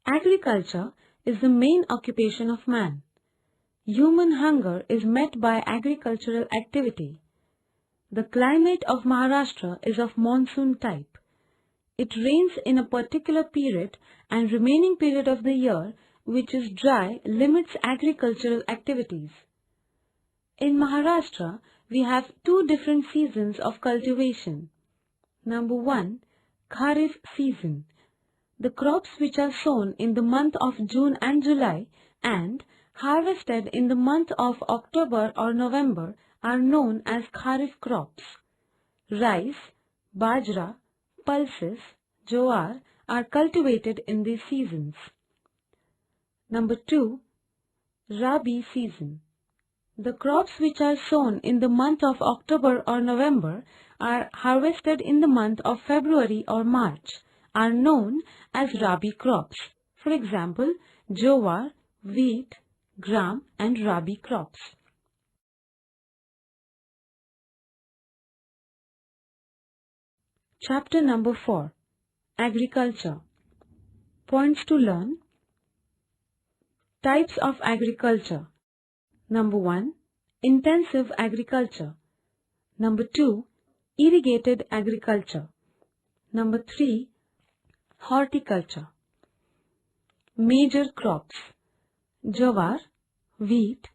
Agriculture is the main occupation of man. Human hunger is met by agricultural activity. The climate of Maharashtra is of monsoon type. It rains in a particular period and remaining period of the year, which is dry, limits agricultural activities. In Maharashtra, we have two different seasons of cultivation. Number 1, Kharif season. The crops which are sown in the month of June and July and harvested in the month of October or November are known as Kharif crops. Rice, bajra, pulses, jowar are cultivated in these seasons. Number 2, Rabi season. The crops which are sown in the month of October or November are harvested in the month of February or March are known as Rabi crops. For example, jowar, wheat, gram and Rabi crops. Chapter number 4. Agriculture. Points to learn. Types of agriculture. Number 1, intensive agriculture. Number 2, irrigated agriculture. Number 3, horticulture. Major crops: jowar, wheat,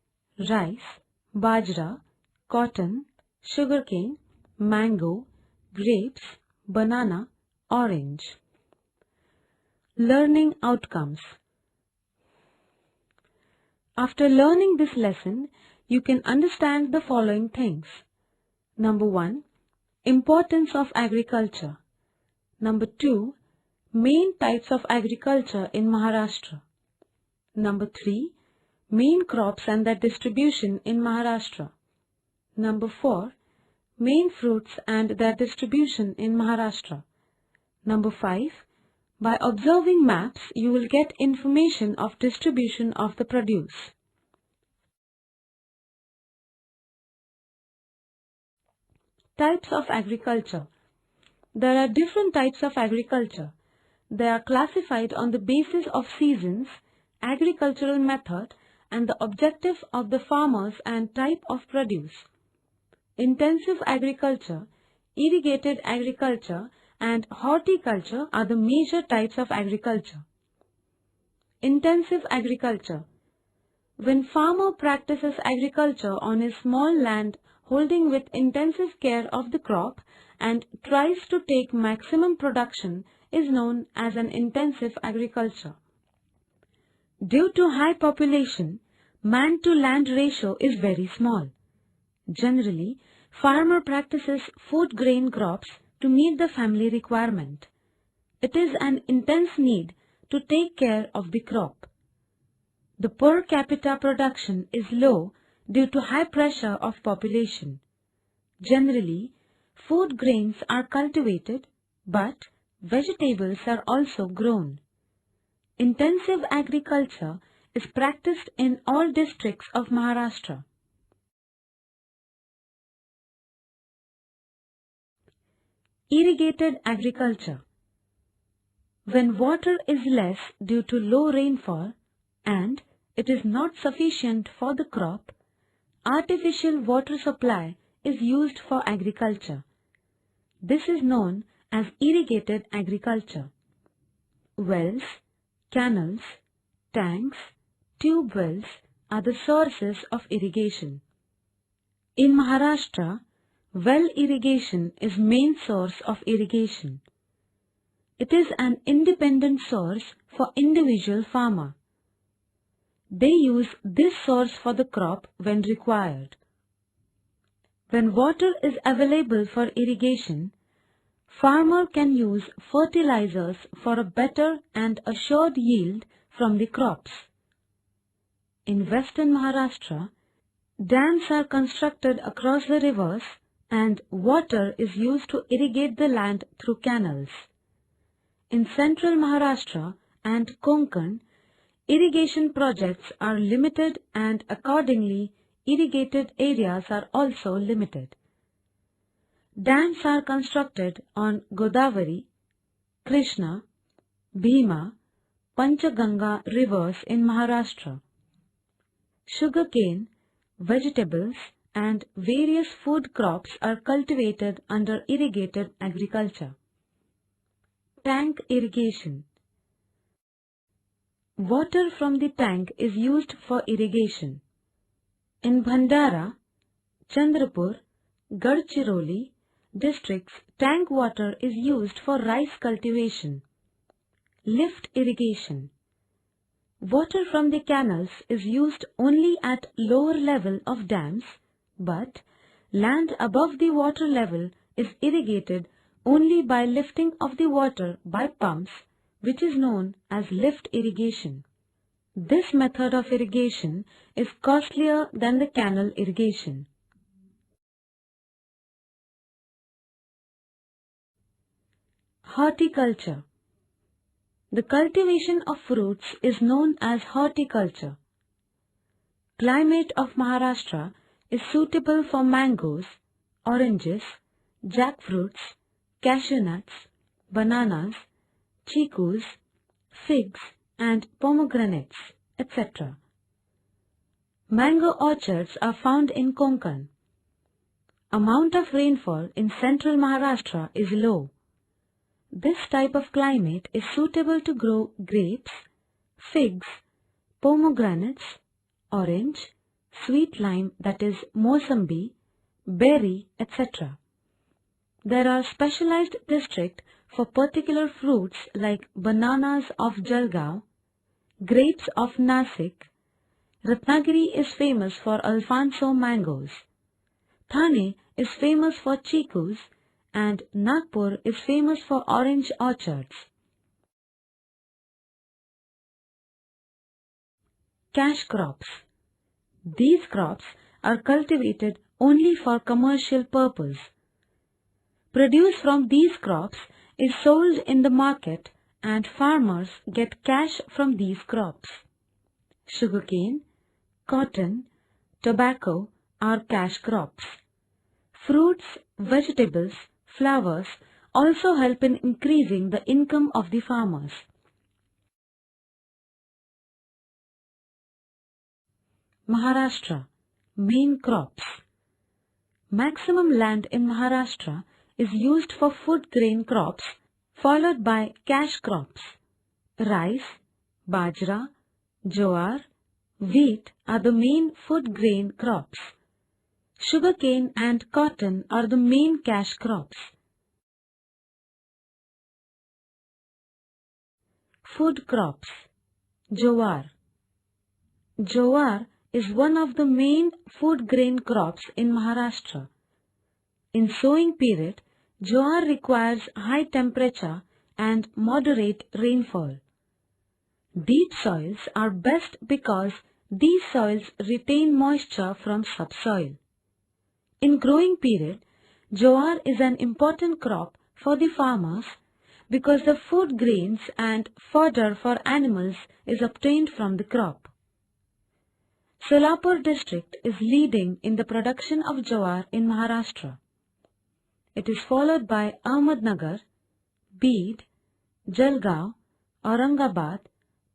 rice, bajra, cotton, sugarcane, mango, grapes, banana, orange. Learning outcomes. After learning this lesson, you can understand the following things. Number 1, importance of agriculture. Number 2, main types of agriculture in Maharashtra. Number 3, main crops and their distribution in Maharashtra. Number 4, main fruits and their distribution in Maharashtra. Number 5, by observing maps, you will get information of distribution of the produce. Types of agriculture. There are different types of agriculture. They are classified on the basis of seasons, agricultural method, and the objective of the farmers and type of produce. Intensive agriculture, irrigated agriculture, and horticulture are the major types of agriculture. Intensive agriculture. When farmer practices agriculture on his small land holding with intensive care of the crop and tries to take maximum production is known as an intensive agriculture. Due to high population, man-to-land ratio is very small. Generally, farmer practices food grain crops to meet the family requirement. It is an intense need to take care of the crop. The per capita production is low due to high pressure of population. Generally, food grains are cultivated, but vegetables are also grown. Intensive agriculture is practiced in all districts of Maharashtra. Irrigated agriculture. When water is less due to low rainfall and it is not sufficient for the crop, artificial water supply is used for agriculture. This is known as irrigated agriculture. Wells, canals, tanks, tube wells are the sources of irrigation. In Maharashtra, well irrigation is main source of irrigation. It is an independent source for individual farmer. They use this source for the crop when required. When water is available for irrigation, farmer can use fertilizers for a better and assured yield from the crops. In western Maharashtra, dams are constructed across the rivers and water is used to irrigate the land through canals. In central Maharashtra and Konkan, irrigation projects are limited and accordingly irrigated areas are also limited. Dams are constructed on Godavari, Krishna, Bhima, Panchaganga rivers in Maharashtra. Sugarcane, vegetables, and various food crops are cultivated under irrigated agriculture. Tank irrigation. Water from the tank is used for irrigation. In Bhandara, Chandrapur, Gadchiroli districts, tank water is used for rice cultivation. Lift irrigation. Water from the canals is used only at lower level of dams, but land above the water level is irrigated only by lifting of the water by pumps, which is known as lift irrigation. This method of irrigation is costlier than the canal irrigation. Horticulture. The cultivation of fruits is known as horticulture. Climate of Maharashtra is suitable for mangoes, oranges, jackfruits, cashew nuts, bananas, chikus, figs and pomegranates, etc. Mango orchards are found in Konkan. Amount of rainfall in central Maharashtra is low. This type of climate is suitable to grow grapes, figs, pomegranates, orange, sweet lime that is Mosambi, berry, etc. There are specialized districts for particular fruits like bananas of Jalgaon, grapes of Nasik. Ratnagiri is famous for Alfonso mangoes. Thane is famous for chikus and Nagpur is famous for orange orchards. Cash crops. These crops are cultivated only for commercial purpose. Produce from these crops is sold in the market and farmers get cash from these crops. Sugarcane, cotton, tobacco are cash crops. Fruits, vegetables, flowers also help in increasing the income of the farmers. Maharashtra. Main crops. Maximum land in Maharashtra is used for food grain crops, followed by cash crops. Rice, bajra, jowar, wheat are the main food grain crops. Sugarcane and cotton are the main cash crops. Food crops. Jowar. Jowar is one of the main food grain crops in Maharashtra. In sowing period, jowar requires high temperature and moderate rainfall. Deep soils are best because these soils retain moisture from subsoil. In growing period, jowar is an important crop for the farmers because the food grains and fodder for animals is obtained from the crop. Solapur district is leading in the production of jowar in Maharashtra. It is followed by Ahmednagar, Beed, Jalgaon, Aurangabad,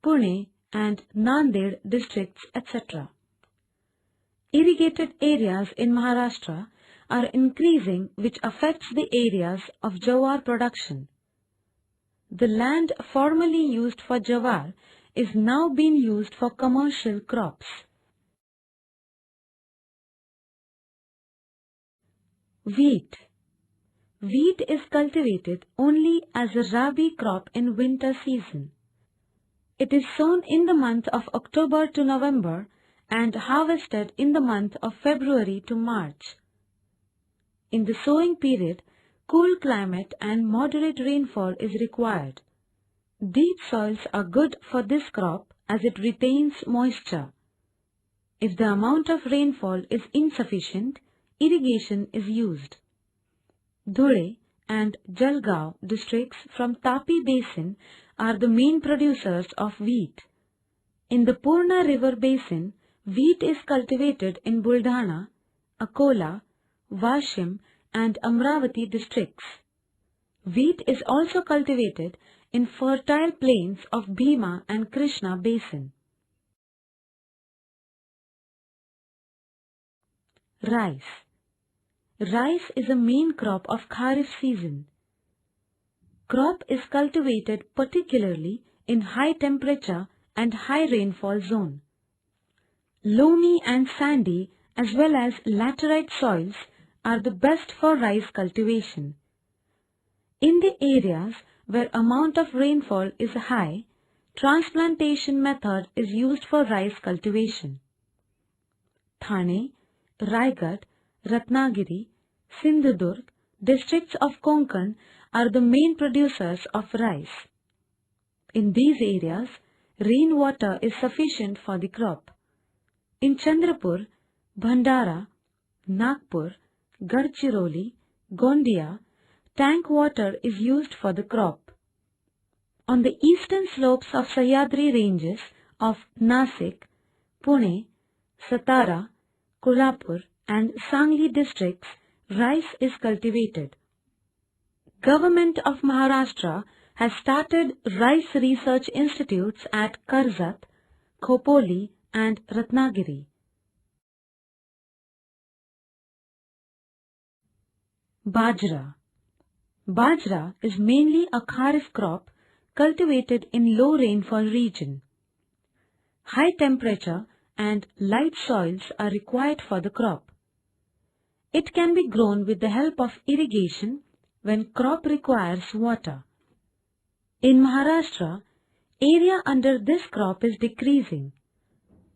Pune and Nanded districts, etc. Irrigated areas in Maharashtra are increasing, which affects the areas of jowar production. The land formerly used for jowar is now being used for commercial crops. Wheat. Wheat is cultivated only as a rabi crop in winter season. It is sown in the month of October to November and harvested in the month of February to March. In the sowing period, cool climate and moderate rainfall is required. Deep soils are good for this crop as it retains moisture. If the amount of rainfall is insufficient, irrigation is used. Dhule and Jalgaon districts from Tapi Basin are the main producers of wheat. In the Purna River Basin, wheat is cultivated in Buldhana, Akola, Washim and Amravati districts. Wheat is also cultivated in fertile plains of Bhima and Krishna basin. Rice. Rice is a main crop of Kharif season. Crop is cultivated particularly in high temperature and high rainfall zone. Loamy and sandy as well as laterite soils are the best for rice cultivation. In the areas where amount of rainfall is high, transplantation method is used for rice cultivation. Thane, Raigad, Ratnagiri, Sindhudurg, districts of Konkan are the main producers of rice. In these areas, rainwater is sufficient for the crop. In Chandrapur, Bhandara, Nagpur, Gadchiroli, Gondia, tank water is used for the crop. On the eastern slopes of Sahyadri ranges of Nasik, Pune, Satara, Kolhapur and Sangli districts, rice is cultivated. Government of Maharashtra has started rice research institutes at Karzat, Khopoli and Ratnagiri. Bajra. Bajra is mainly a kharif crop cultivated in low rainfall region. High temperature and light soils are required for the crop. It can be grown with the help of irrigation when crop requires water. In Maharashtra, area under this crop is decreasing.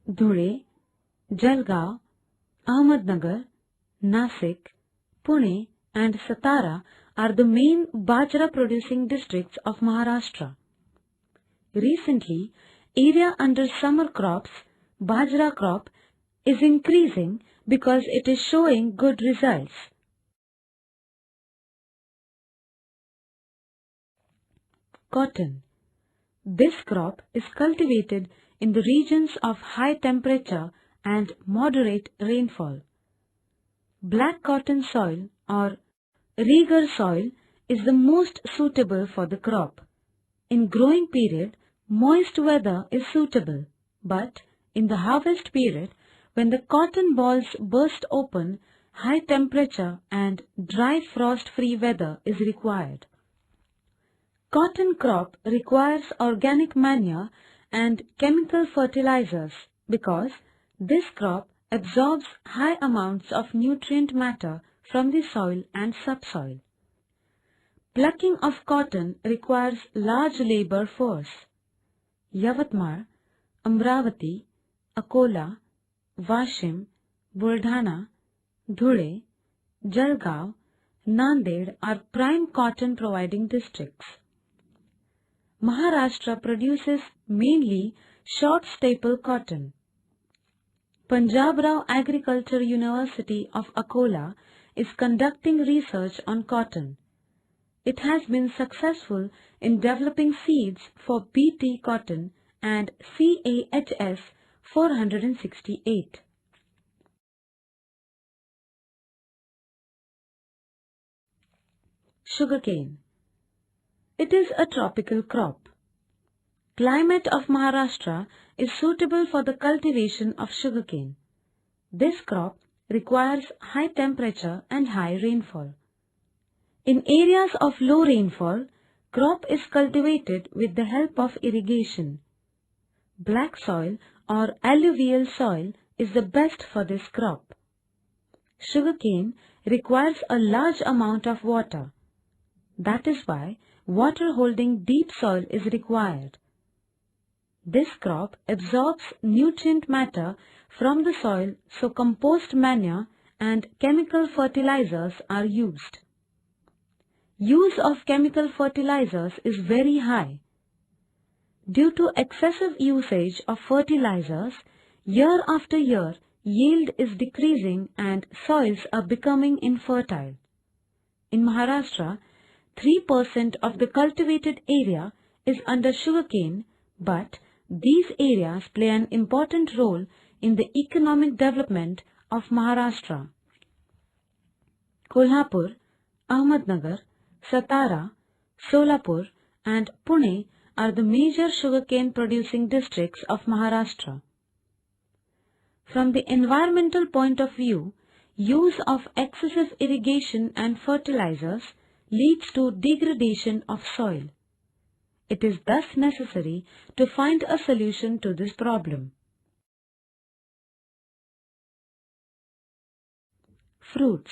Dhule, Jalgaon, Ahmednagar, Nasik, Pune and Satara are the main bajra producing districts of Maharashtra. Recently, area under summer crops, bajra crop, is increasing because it is showing good results. Cotton. This crop is cultivated in the regions of high temperature and moderate rainfall. Black cotton soil or Reger soil is the most suitable for the crop. In growing period, moist weather is suitable, but in the harvest period, when the cotton balls burst open, high temperature and dry frost-free weather is required. Cotton crop requires organic manure and chemical fertilizers because this crop absorbs high amounts of nutrient matter from the soil and subsoil. Plucking of cotton requires large labor force. Yavatmal, Amravati, Akola, Vashim, Buldhana, Dhule, Jalgaon, Nanded are prime cotton providing districts. Maharashtra produces mainly short staple cotton. Punjab Rao Agriculture University of Akola is conducting research on cotton. It has been successful in developing seeds for BT cotton and CAHS 468. Sugarcane. It is a tropical crop. Climate of Maharashtra is suitable for the cultivation of sugarcane. This crop requires high temperature and high rainfall. In areas of low rainfall, crop is cultivated with the help of irrigation. Black soil or alluvial soil is the best for this crop. Sugarcane requires a large amount of water. That is why water-holding deep soil is required. This crop absorbs nutrient matter from the soil, so compost manure and chemical fertilizers are used. Use of chemical fertilizers is very high. Due to excessive usage of fertilizers, year after year, yield is decreasing and soils are becoming infertile. In Maharashtra, 3% of the cultivated area is under sugarcane, but these areas play an important role in the economic development of Maharashtra. Kolhapur, Ahmednagar, Satara, Solapur, and Pune are the major sugarcane producing districts of Maharashtra. From the environmental point of view, use of excessive irrigation and fertilizers leads to degradation of soil. It is thus necessary to find a solution to this problem. Fruits.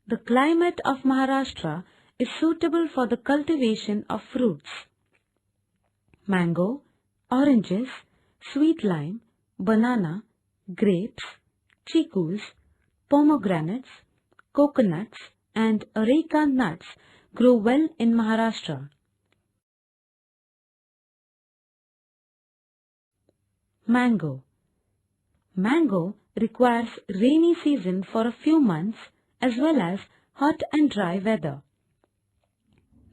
The climate of Maharashtra is suitable for the cultivation of fruits. Mango, oranges, sweet lime, banana, grapes, chikus, pomegranates, coconuts, and areca nuts grow well in Maharashtra. Mango. Mango requires rainy season for a few months as well as hot and dry weather.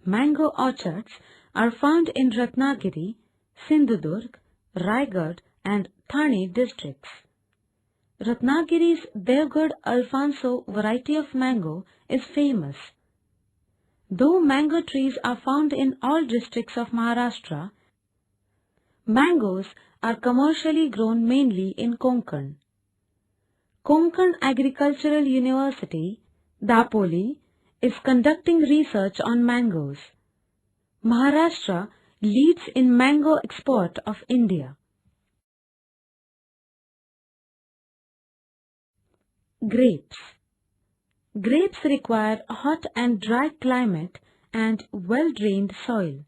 Mango orchards are found in Ratnagiri, Sindhudurg, Raigad and Thane districts. Ratnagiri's Devgad Alfonso variety of mango is famous. Though mango trees are found in all districts of Maharashtra, mangoes are commercially grown mainly in Konkan. Konkan Agricultural University, Dapoli, is conducting research on mangoes. Maharashtra leads in mango export of India. Grapes. Grapes require a hot and dry climate and well-drained soil.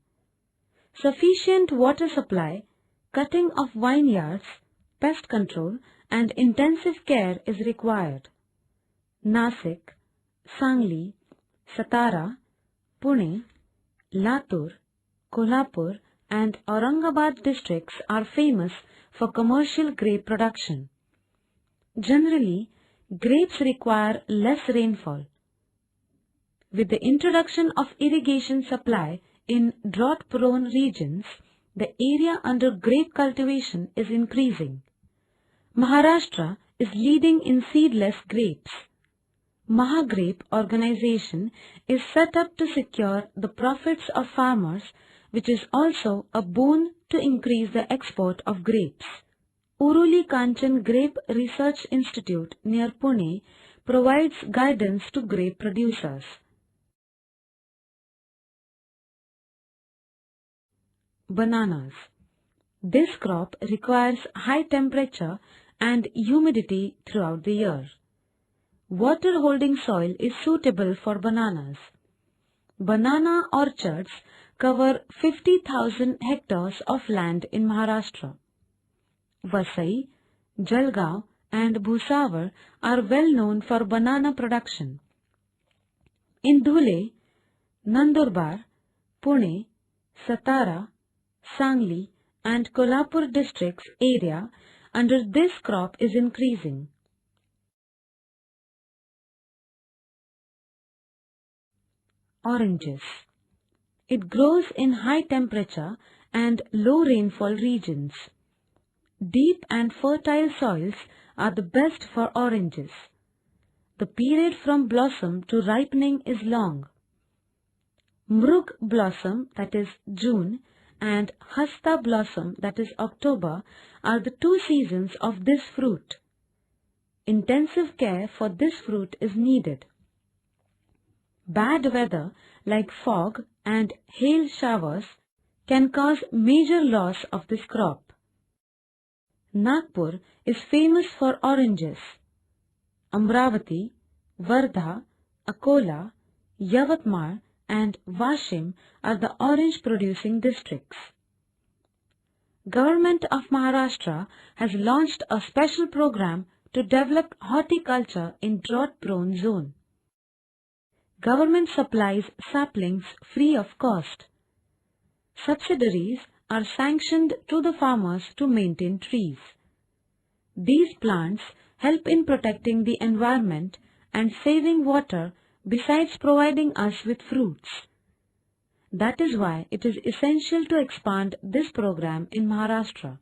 Sufficient water supply, cutting of vineyards, pest control and intensive care is required. Nasik, Sangli, Satara, Pune, Latur, Kolhapur and Aurangabad districts are famous for commercial grape production. Generally, grapes require less rainfall. With the introduction of irrigation supply in drought-prone regions, the area under grape cultivation is increasing. Maharashtra is leading in seedless grapes. Mahagrape organization is set up to secure the profits of farmers, which is also a boon to increase the export of grapes. Uruli Kanchan Grape Research Institute near Pune provides guidance to grape producers. Bananas. This crop requires high temperature and humidity throughout the year. Water-holding soil is suitable for bananas. Banana orchards cover 50,000 hectares of land in Maharashtra. Vasai, Jalgaon and Bhusawal are well known for banana production. In Dhule, Nandurbar, Pune, Satara, Sangli and Kolhapur districts area under this crop is increasing. Oranges. It grows in high temperature and low rainfall regions. Deep and fertile soils are the best for oranges. The period from blossom to ripening is long. Mrug blossom, that is June, and Hasta blossom, that is October, are the two seasons of this fruit. Intensive care for this fruit is needed. Bad weather like fog and hail showers can cause major loss of this crop. Nagpur is famous for oranges. Amravati, Wardha, Akola, Yavatmal and Washim are the orange producing districts. Government of Maharashtra has launched a special program to develop horticulture in drought-prone zone. Government supplies saplings free of cost. Subsidiaries are sanctioned to the farmers to maintain trees. These plants help in protecting the environment and saving water besides providing us with fruits. That is why it is essential to expand this program in Maharashtra.